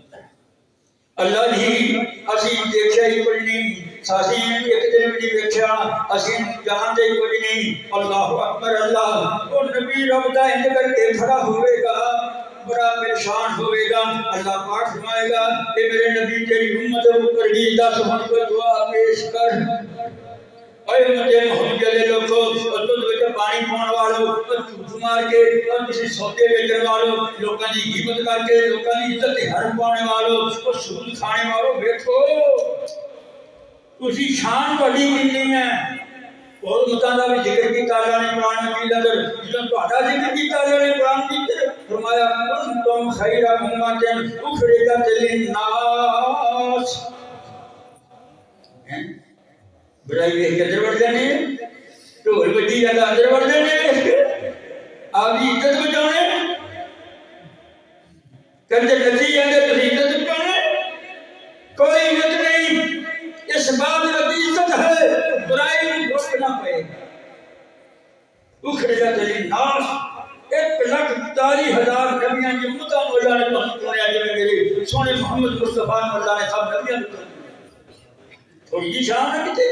اللہ جی اسی دیکھیا ہی کوئی نہیں ساسی ایک دن بھی دیکھیا اسی جان دے کوئی نہیں اللہ اکبر اللہ وہ نبی رب دا انج کر کے کھڑا ہوئے گا بڑا پریشان ہوئے گا اللہ پاک فرمائے گا کہ میرے نبی تیری امت اوپر بھی 10 من کو دعا پیش کر اے مجھے محمد کے لوگوں اور تو بیٹا پانی پون والو اور جھوٹ مار کے اور کسی سودے بیچن والو لوگوں کی غیبت کر کے لوگوں کی عزت حرم پانے والو اور سود کھانے والو بیٹھو اسی شان بڑی کتنی ہے اور مطالعہ بھی ذکر کی تعالیٰ نے قرآن میں کی اندر جن کو ہٹا ذکر کی تعالیٰ نے قرآن کی فرمایا کنتم خیر امت اخرجت للناس برائی یہ قدر بڑھ جانے ਢੋਲ ਵੱਜੀ ਜਾਂਦਾ ਅੰਦਰ ਵੜਦੇ ਨੇ ਆਪਦੀ ਇੱਜ਼ਤ ਬਚਾਉਣੇ ਕੰਜਰ ਨੱਚੀ ਜਾਂਦੇ ਤੁਸੀਂ ਇੱਜ਼ਤ ਬਚਾਉਣੇ کوئی عزت نہیں اس بات کی عزت ہے برائی میں روکنا پڑے اخرجت للناس 1,40,000 نبیاں کی مدہ اللہ نے پہنچایا جو میرے سونے محمد مصطفیٰ اللہ نے سب نبیاں تھوڑی جی شان ہے کتے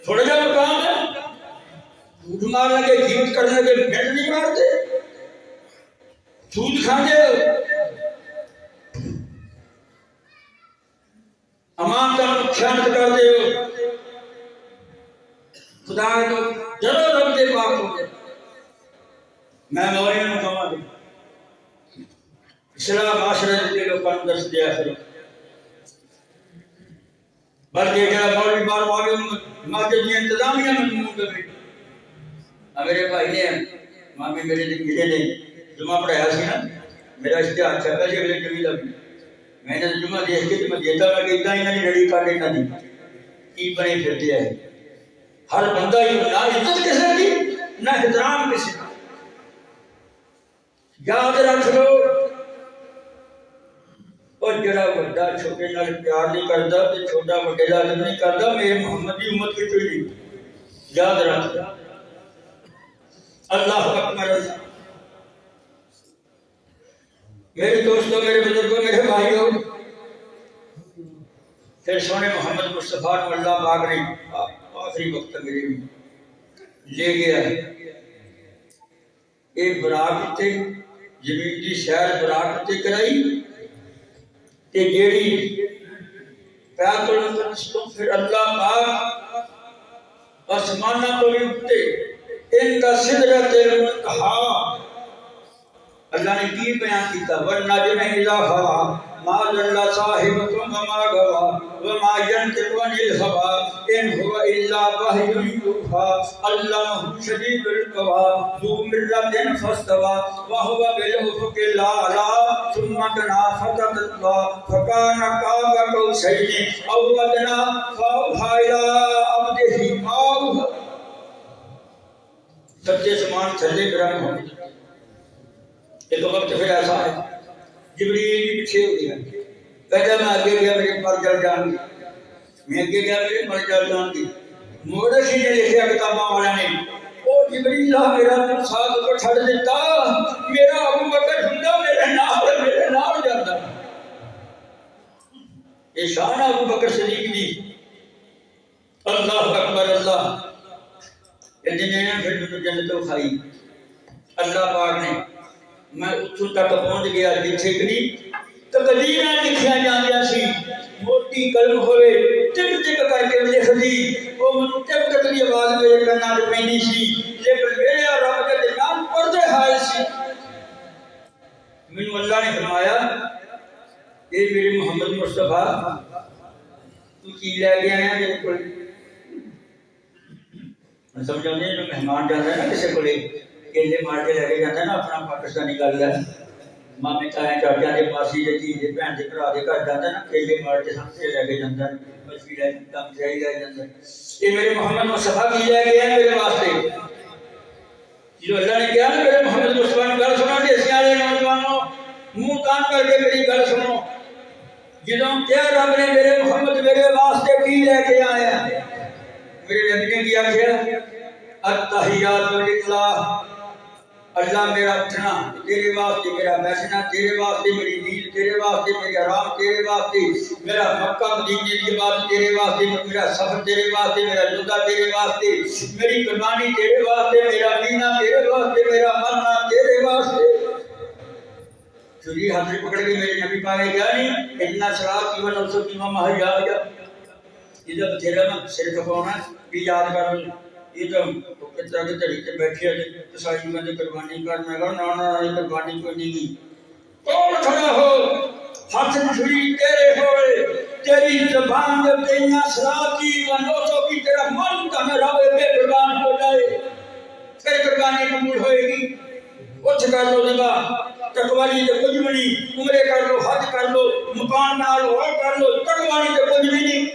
تھوڑا جا مقام ہے جھوٹ مارنے کے جھوٹ کرنے کے گھٹ نہیں مارتے جھوٹ کھاتے ہو امان کا خیانت کرتے ہو خدا کو ضرور رب دے پاک ہو گئے میں موری میں کما دوں اسلام معاشرت کے لوگ کام درس دیا ہے بلکہ کیا موری بار آگے مسجد کی انتظامیہ میں منہ کر میرے بھائی نے مامی میرے دن ملے نے جمعہ پڑھایا سی نا میرا اشتہار چھپا جی میرے کبھی لگی میں نے جمعہ دیکھ کے میں دیتا میں کہ اتنا ہی نہیں لڑی کاٹے نہ دی کی بنے پھرتے ہیں ہر بندہ ہی نہ عزت کسے کی نہ احترام کسے یاد رکھ لو اور جڑا بڑا چھوٹے نال پیار نہیں کرتا تے چھوٹا بڑے نال نہیں کرتا میرے محمد کی امت کی کوئی نہیں یاد رکھ اللہ اکبر میرے دوستوں میرے بزرگوں میرے بھائیوں پھر سونے محمد مصطفیٰ کو اللہ پاک نے آخری وقت میرے لے گیا ایک براق تے زمین کی شہر براق تے کرائی تے جیڑی بیت المقدس تو پھر اللہ پاک آسمانہ تو بھی اٹھتے ان کا سدرت المنتہا اللہ نے کی بیان کیتا والنجم اذا هوى ما ضل صاحبكم وما غوى وما ينطق عن الهوى ان هو الا وحي يوحى علمه شديد القوى ذو مرة فاستوى وهو بالافق الاعلى ثم دنا فتدلى فكان قاب قوسين او ادنى فاوحى الى عبده ما اوحى سچے سمان چلے گرم ہو ایک وقت پھر ایسا ہے جبریل بھی پیچھے ہو گیا کہتا میں آگے گیا میرے پر جل جان گی میں آگے گیا میرے پر جل جان گی مورشی نے لکھیا کتاباں والا نے او جبریل میرا دل ساتھ کو چھڑ دیتا میرا ابو بکر ہوندا میرے نال جاندا یہ شان ابو بکر صدیق دی اللہ اکبر اللہ جنہیں پھر جنت کھائی اللہ پاک نے میں اتھوں تک پہنچ گیا جتھے کری تقدیراں لکھیا جاندیاں سی موٹی قلم ہوئے ٹک ٹک کر کے لکھ دی وہ من ٹک ٹک دی آواز میرے کنا تے پینی سی لیکن میرے اور رب کے نام پردے حال سی مینوں اللہ نے فرمایا اے میرے محمد مصطفیٰ تو کی لے گیا ہے میرے کول سمجھو نہیں جو مہمان جاتا ہے نا کسی کو کیلے مار کے لے کے جاتا ہے نا اپنا پاکستانی گل ہے مامے تائیں چاچا کے پاسی دے جی دے بہن دے بھرا دے گھر جاتا ہے نا کیلے مار کے سامنے لے کے جاتا ہے مچھلی لے کے کم چاہی لے جاتا ہے یہ میرے محمد مصطفیٰ کی لے گئے ہیں میرے واسطے جو اللہ نے کہا نا میرے محمد مصطفیٰ نے گل سنو دیسی والے نوجوانوں منہ کان کر کے میری گل سنو جدوں کیا رب نے میرے محمد میرے واسطے کی لے کے آیا میرے نبی نے کیا کیا التحیات للہ اللہ میرا اٹھنا تیرے واسطے میرا بیٹھنا تیرے واسطے میری نیند تیرے واسطے میری آرام تیرے واسطے میرا مکہ مدینے کی بات تیرے واسطے میرا سفر تیرے واسطے میرا جدا تیرے واسطے میری قربانی تیرے واسطے میرا پینا تیرے واسطے میرا مرنا تیرے واسطے چھری ہاتھ پکڑ کے میرے نبی پاک نے کہا نہیں اتنا شراب کی ون اسو کی ماما ہے یاد کیا ادھر بتھیرا نا سر کھپاؤنا بھی یاد کر یہ تو کتنا کے طریقے بیٹھے ہیں تسائی میں قربانی کر میں کہا نا نا قربانی کوئی نہیں کی کون کھڑا ہو ہاتھ چھری تیرے ہوئے تیری زبان جب تینا شرابی و نوزوں کی تیرا من کا میرا بے قربان ہو جائے پھر قربانی قبول ہوئے گی اٹھ کر لو نگاہ تقوانی جب کچھ بھی نہیں عمرے کر لو حج کر لو مکان بنا لو اور کر لو تقوانی جب کچھ بھی نہیں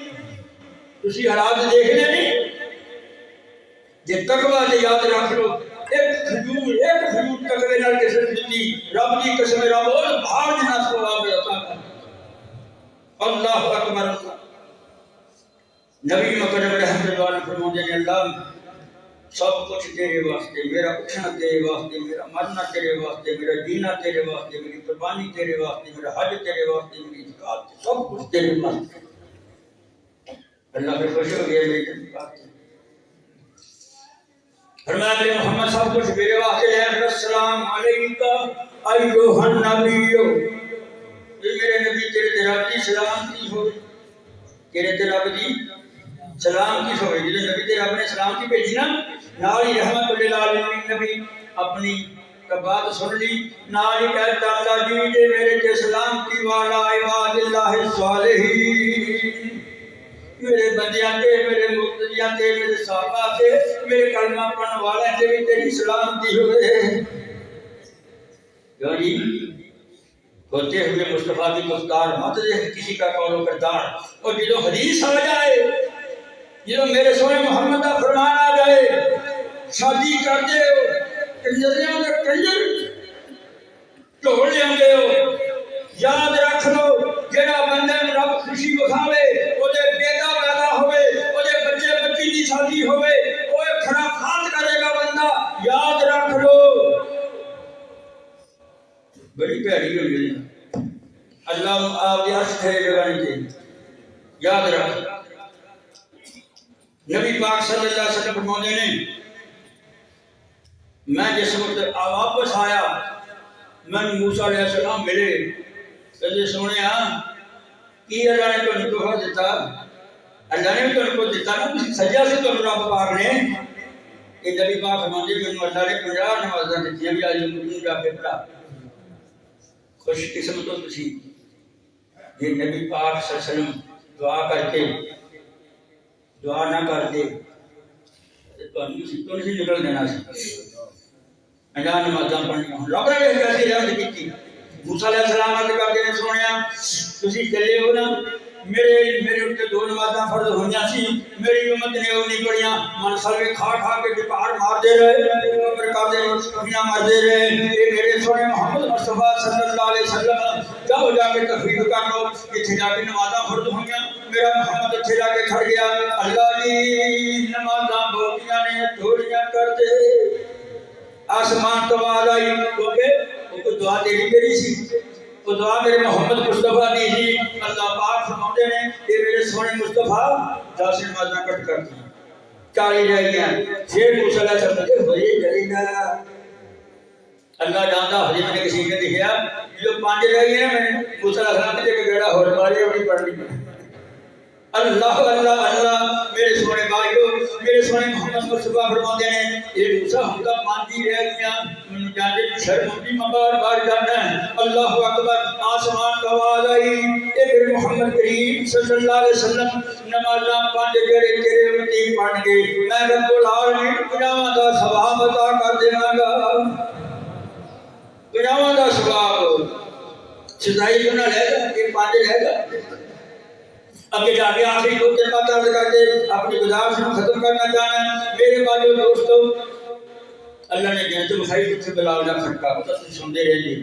تسی حالات دیکھنے نہیں تے تقوی تے یاد رکھ لو ایک کھجور تقوی نال کسے نوں دتی رب دی قسم رب اور بھاڑ جنا ثواب عطا کر اللہ اکبر نبی مکرم رحمت اللہ علیہ فرماتے ہیں اللہ سب کچھ تیرے واسطے میرا اٹھنا تیرے واسطے میرا مرنا تیرے واسطے میرا جینا تیرے واسطے میری قربانی تیرے واسطے میرا حج تیرے واسطے میری زکات سب کچھ تیرے واسطے اللہ پہ خوش ہو گیا میری زکات فرمایا کہ محمد سب کچھ میرے واسطے ہے السلام علیکہ ایھا النبی میرے نبی تیرے رب دی سلامتی ہو تیرے رب دی سلامتی ہو جے نبی تے رب نے سلامتی بھیجی نا نال ہی رحمت للعالمین نبی اپنی بات سن لی نال ہی کہتا اللہ جی دے میرے تے سلامتی والا عباد اللہ الصالحین میرے بندیاں تے میرے مقتدیاں تے میرے صحابہ تے میرے کلمہ پڑھن والے تے بھی تیری سلامتی ہوئے کیوں جی ہوتے ہوئے مصطفیٰ کی گفتار مت دیکھ کسی کا قول و کردار اور جو حدیث آ جائے جو میرے سونے محمد کا فرمان آ جائے شادی کر دے ہو کنجریاں دے کنجر ڈھول لیندے ہو یاد رکھ لو جڑا بندے نوں رب خوشی وکھاوے او دے بیٹا پیدا ہوئے او دے بچے بچی دی شادی ہوئے او کھڑا خات کرے گا بندہ یاد رکھ لو بڑی پیاری ہوئی ہے اللہ آپ کی عرش ہے جگہ نہیں چاہیے یاد رکھ نبی پاک صلی اللہ علیہ وسلم فرماتے ہیں میں جس وقت واپس آیا میں موسیٰ علیہ السلام ملے کہ سونے کی اللہ نے تو تحفہ دیتا اللہ نے بھی تو دیتا نا کسی سجا سے تو رب پاک نے کہ نبی پاک فرماتے ہیں کہ اللہ نے 50 نمازاں دیتی ہیں بھی آج مجھے جا کے پڑھا خوش قسمت ہو تسی یہ نبی پاک صلی اللہ علیہ وسلم دعا کر کے دعا نہ کر دے تو نہیں نکل دینا سی انجان نمازاں پڑھنیاں رب نے بھی کیسی رحمت کی موسیٰ علیہ السلام عرض کرتے ہیں سونیا تسی چلے ہو نا میرے اوپر 2 نمازاں فرض ہوئیاں سی میری امت نے وہ نہیں پڑھیاں من سلوے کھا کے پہاڑ مار دے رہے اوپر کر دے کبیاں مار دے رہے یہ میرے سونے محمد مصطفیٰ صلی اللہ علیہ وسلم جب جا کے تفریح کر لو اتنے جا کے نمازاں فرض ہوئیاں میرا محمد اتنے جا کے کھڑ گیا اللہ جی نمازاں بہتیاں نے تھوڑیاں کر دے آسمان تو آواز آئی کیونکہ وہ دعا تیری میری سی وہ دعا میرے محمد مصطفیٰ دی سی اللہ پاک فرماتے ہیں کہ میرے سونے مصطفیٰ 10 نمازاں کٹ کر دی 40 رہ گیا پھر موسیٰ علیہ السلام نے ہوئے جائے گا اللہ جانتا حدیث میں نے کسی نے دکھیا جو 5 رہ گئے میں نے موسیٰ علیہ السلام نے کہا اور مارے اپنی پڑھ لی اللہ اللہ اللہ میرے سونے بھائیو میرے سونے محمد مصطفیٰ فرماتے ہیں یہ موسیٰ ہم کا 5 ہی رہ گیا من جانے شرم ہوتی مبار بار جانا ہے اللہ اکبر آسمان کا آواز آئی اے میرے محمد کریم صلی اللہ علیہ وسلم نمازاں 5 جڑے تیرے امتی پڑھ گئے میں رب العالمین قیامت دا ثواب عطا کر دیواں گا قیامت دا ثواب سزائی بنا لے گا یہ 5 رہ گا اگے جا کے آخری 2-3 باتیں عرض کر کے اپنی گزارش کو ختم کرنا چاہنا ہے میرے بھائیو دوستو اللہ نے جنت بخائی جتنے بلال نہ کھٹکا پتہ تم سنتے رہے جی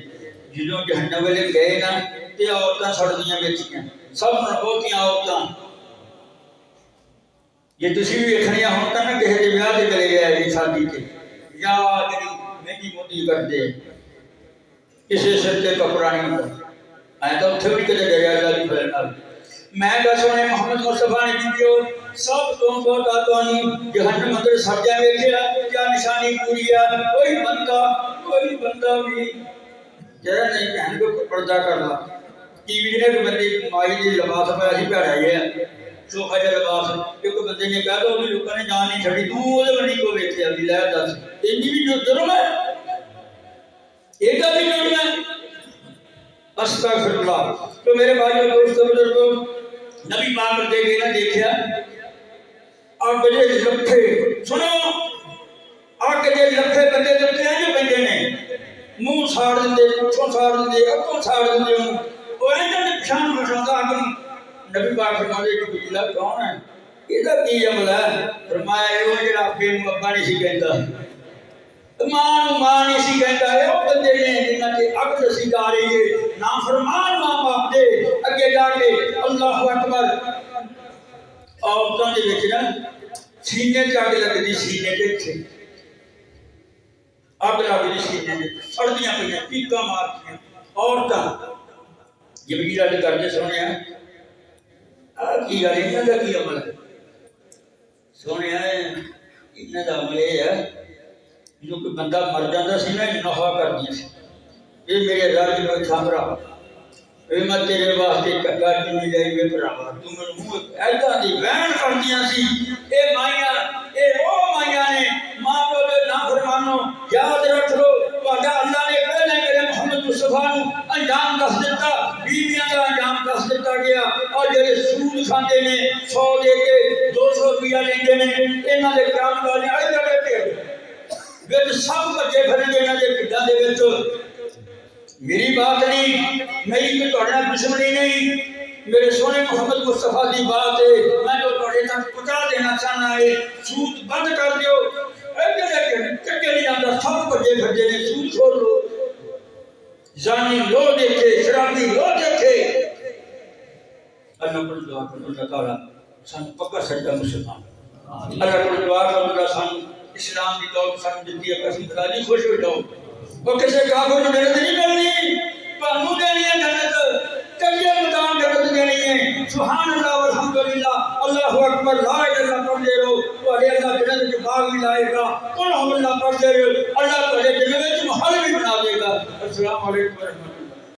جدوں جہنم والے گئے نا تے عورتاں سڑدیاں بیٹھیاں سب بہتیاں عورتاں یہ تسی بھی ویکھنیاں ہون تاں نہ کہے دے ویاہ تے چلے گئے شادی تے یا جڑی مہنگی موٹی کردے کسے سر تے کپڑا نہیں ہوندا اے تو اتھے بھی کدے ڈریا اللہ دی فضل نال میں دسونے محمد مصطفیٰ نے دیو سب تو بہت آتوانی جہنم اندر سجا ویکھیا کیا نشانی پوری ہے کوئی بندہ بھی جڑا نہیں پہن کو پردہ کرنا ٹی وی نے بندے مائی دی لباس پہ ہی پہنا ہے سوفا دا لباس ایک بندے نے کہا تو لوکاں نے جان نہیں چھڑی تو اودے بڑی کو ویکھیا بھی لے دس انجی بھی جو جرم ہے ایڈا بھی جرم ہے استغفر اللہ تو میرے بھائیو دوستو بزرگو نبی پاک دے کے نہ دیکھیا آگ دے لکھے سنو آگ دے لکھے بندے دے ہیں بندے نے منہ ساڑ دے پچھوں ساڑ دے اگوں ساڑ دے وہ ایندے پچھان پچھاندا آگ نبی پاک فرماتے کہ بجلا کون ہے یہ کی عمل ہے؟ فرمایا وہ جڑا اپنے ابا نہیں سی کہندا، ماں ماں نہیں سی کہندا، ہے وہ بندے نے جنہاں تے عقل دسی جا رہی ہے، نافرمان ماں باپ دے اگے جا کے اللہ اکبر عورتاں دے وچ نا سینے تے اگ لگدی، سینے تے تھے اگ لگدی، سینے تے سڑدیاں پئیاں، پیکاں مارتیاں عورتاں۔ جبریل علیہ کرنے سونے کی گل انہاں دا کی عمل ہے؟ سونے انہاں دا عمل یہ ہے جو کوئی بندہ مر جاتا سی نا نہا کر دیا سی، یہ میرے رج میں تھامرا، یہ میں تیرے واسطے چنگا چنی جائی میں بھراوا، تو میرے منہ ایسا دی وین کر دیا سی۔ اے مائیاں، اے وہ مائیاں نے ماں بولے نافرمانو یاد رکھ لو، تہاڈا اللہ نے پہلے میرے محمد مصطفیٰ نو انجام دس دیتا، بیویاں دا انجام دس دیتا گیا، اور جڑے سود کھاندے نے 100 دے کے 200 روپیہ لیندے نے، انہاں دے کام والے آئے جڑے وچ سب بچے پھرن دے نہ دے پھڈاں دے وچ۔ میری بات نہیں، میری کوئی تہاڈے دشمنی نہیں، میرے سونے محمد مصطفیٰ دی بات ہے، میں جو تہاڈے تک پہنچا دینا چاہنا ہے، سود بند کر دیو۔ چکے نہیں جاتا، سب بچے پھردے نے، سود چھوڑ لو، زانی لو دیکھے، شرابی لو دیکھے۔ اللہ کو دعا کرو اللہ تعالیٰ سان پکا سچا مسلمان، اللہ کو دعا کرو اللہ سان اسلام کی دولت سان دیتی ہے، کسی خدا جی خوش ہو جاؤ، وہ کسی کافر کو جنت نہیں ملنی، تانوں دینی ہے جنت، چنگے مدام جنت دینی ہے۔ سبحان اللہ والحمدللہ، اللہ اکبر، لا الہ الا اللہ پڑھ دے رہو، تہاڈے اللہ جنت کے باغ بھی لائے گا، قل ہم اللہ پڑھ دے رہو، اللہ تہاڈے جنت وچ محل بھی بنا دے گا۔ السلام علیکم ورحمۃ اللہ۔